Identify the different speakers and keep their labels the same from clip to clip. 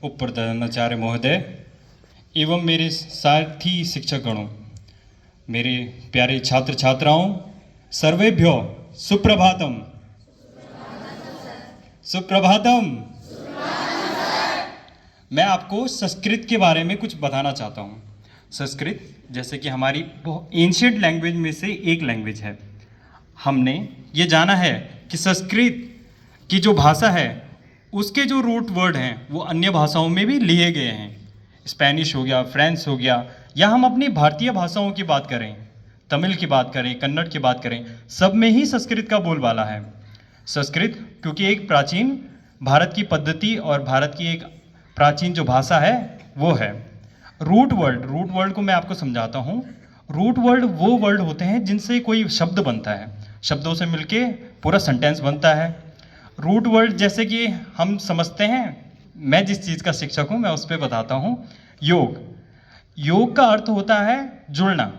Speaker 1: उप प्रधानाचार्य महोदय एवं मेरे साथी शिक्षकगणों, मेरे प्यारे छात्र छात्राओं, सर्वेभ्यो सुप्रभातम। सुप्रभातम। मैं आपको संस्कृत के बारे में कुछ बताना चाहता हूँ। संस्कृत जैसे कि हमारी एंशिएंट लैंग्वेज में से एक लैंग्वेज है। हमने ये जाना है कि संस्कृत की जो भाषा है उसके जो रूट वर्ड हैं वो अन्य भाषाओं में भी लिए गए हैं। स्पेनिश हो गया, फ्रेंच हो गया, या हम अपनी भारतीय भाषाओं की बात करें, तमिल की बात करें, कन्नड़ की बात करें, सब में ही संस्कृत का बोलबाला है। संस्कृत क्योंकि एक प्राचीन भारत की पद्धति और भारत की एक प्राचीन जो भाषा है वो है। रूट वर्ड को मैं आपको समझाता हूँ। रूट वर्ड वो वर्ड होते हैं जिनसे कोई शब्द बनता है, शब्दों से मिलके पूरा सेंटेंस बनता है। रूट वर्ड जैसे कि हम समझते हैं, मैं जिस चीज़ का शिक्षक हूँ मैं उस पर बताता हूँ। योग का अर्थ होता है जुड़ना।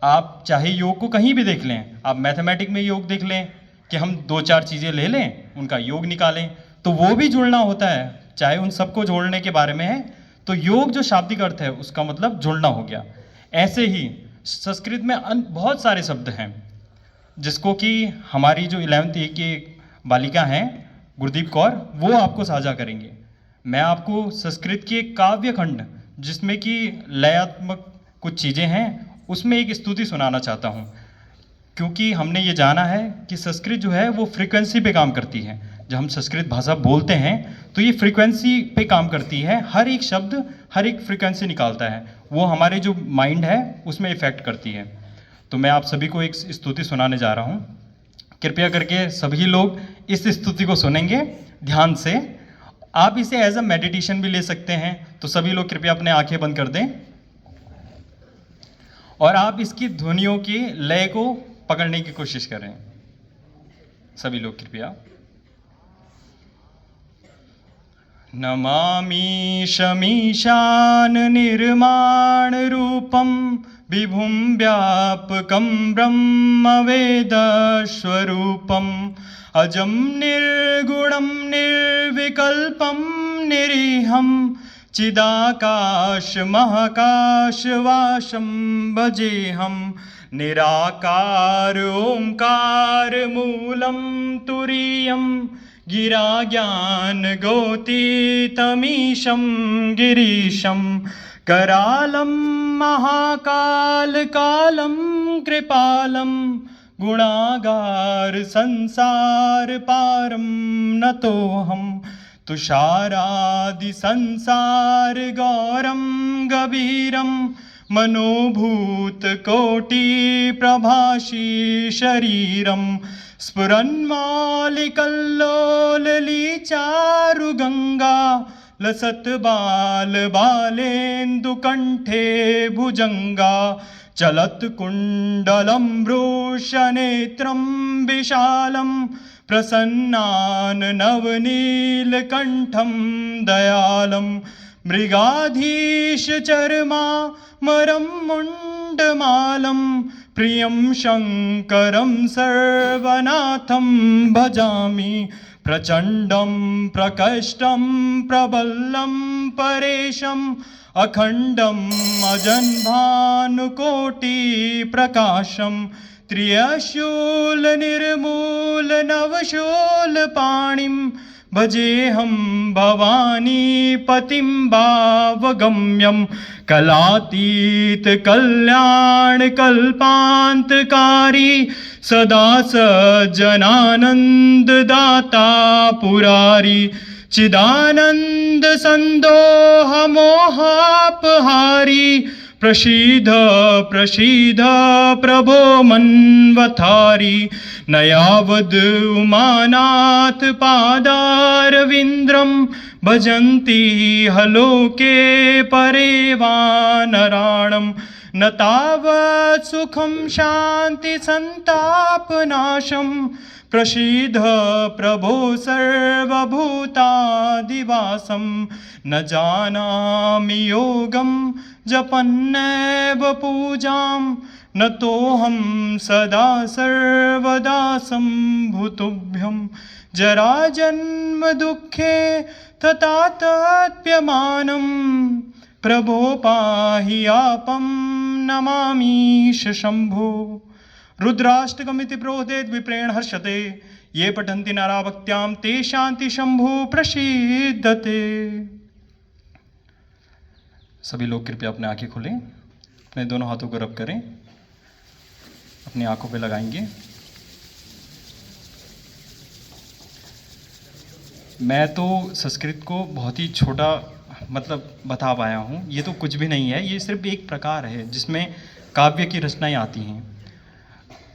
Speaker 1: आप चाहे योग को कहीं भी देख लें, आप मैथमेटिक में योग देख लें कि हम दो चार चीज़ें ले लें, उनका योग निकालें, तो वो भी जुड़ना होता है, चाहे उन सबको जोड़ने के बारे में है। तो योग जो शाब्दिक अर्थ है उसका मतलब जुड़ना हो गया। ऐसे ही संस्कृत में बहुत सारे शब्द हैं जिसको कि हमारी जो 11th ए की बालिका हैं गुरदीप कौर, वो आपको साझा करेंगे। मैं आपको संस्कृत के काव्य खंड जिसमें कि लयात्मक कुछ चीज़ें हैं उसमें एक स्तुति सुनाना चाहता हूँ, क्योंकि हमने ये जाना है कि संस्कृत जो है वो फ्रीक्वेंसी पे काम करती है। जब हम संस्कृत भाषा बोलते हैं तो ये फ्रीक्वेंसी पे काम करती है। हर एक शब्द हर एक फ्रीक्वेंसी निकालता है, वो हमारे जो माइंड है उसमें इफेक्ट करती है। तो मैं आप सभी को एक स्तुति सुनाने जा रहा हूँ। कृपया करके सभी लोग इस स्तुति को सुनेंगे ध्यान से। आप इसे एज अ मेडिटेशन भी ले सकते हैं। तो सभी लोग कृपया अपने आंखें बंद कर दें और आप इसकी ध्वनियों की लय को पकड़ने की कोशिश करें। सभी लोग कृपया। नमामि शमीशान निर्माण रूपम विभुं व्यापकं ब्रह्मवेदस्वरूपम् अजं निर्गुणं निर्विकल्पं निरीहं चिदाकाशमहाकाशवासं भजेऽहं। निराकार ओंकार मूलं तुरीयं गिरा ज्ञान गोतीतमीशं गिरीशं। करालं महाकाल कालं कृपालं गुणागार संसार पारं नतोऽहं। तुषारादि संसार गौरं गभीरं मनोभूत कोटि प्रभासी शरीरं। स्फुरन्मालिकल्लोललीचारुगङ्गा लसत् बाल बालेन्दुकण्ठे भुजङ्गा। चलत् कुण्डलं वृषनेत्रं विशालं प्रसन्नान् नवनीलकण्ठं दयालं। मृगाधीशचर्मामरं मुण्डमालं प्रियं शङ्करं सर्वनाथं भजामि। प्रचण्डं प्रकष्टं प्रबलं परेशम् अखण्डम् अजन्भानुकोटिप्रकाशं। त्र्यशूलनिर्मूलनवशूलपाणिं भजेऽहं भवानीपतिं भावगम्यं। कलातीतकल्याणकल्पान्तकारी सदा सज्जनानन्ददाता पुरारी। चिदानन्द सन्दोहमोहापहारी प्रसीद प्रसीद प्रभो मन्वथारी। न यावद् उमानाथ पादारविन्द्रं भजन्ति हलोके परे वानराणं। न तावत् सुखं शान्ति संतापनाशं प्रसीद प्रभो सर्वभूतादिवासं। न जानामि योगं जपन्नैव पूजां न तोऽहं सदा सर्वदा सम्भुतुभ्यं। जराजन्म दुःखे तथा तत्प्यमानं प्रभो पाहि आपं नमामीश शंभो। रुद्राष्टकमिति प्रोदेत विप्रेण हर्षते ये पठन्ति नरा भक्त्यां ते शांति शंभो प्रसीदते। सभी लोग कृपया अपने आंखें खोलें, अपने दोनों हाथों को रब करें, अपनी आंखों पे लगाएंगे। मैं तो संस्कृत को बहुत ही छोटा बता पाया हूँ। ये तो कुछ भी नहीं है, ये सिर्फ एक प्रकार है जिसमें काव्य की रचनाएं आती हैं।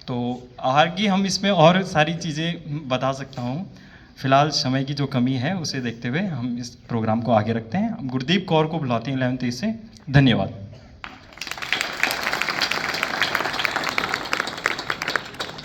Speaker 1: तो आगे हम इसमें और सारी चीज़ें बता सकता हूँ। फिलहाल समय की जो कमी है उसे देखते हुए हम इस प्रोग्राम को आगे रखते हैं। गुरदीप कौर को बुलाते हैं 11th से। धन्यवाद।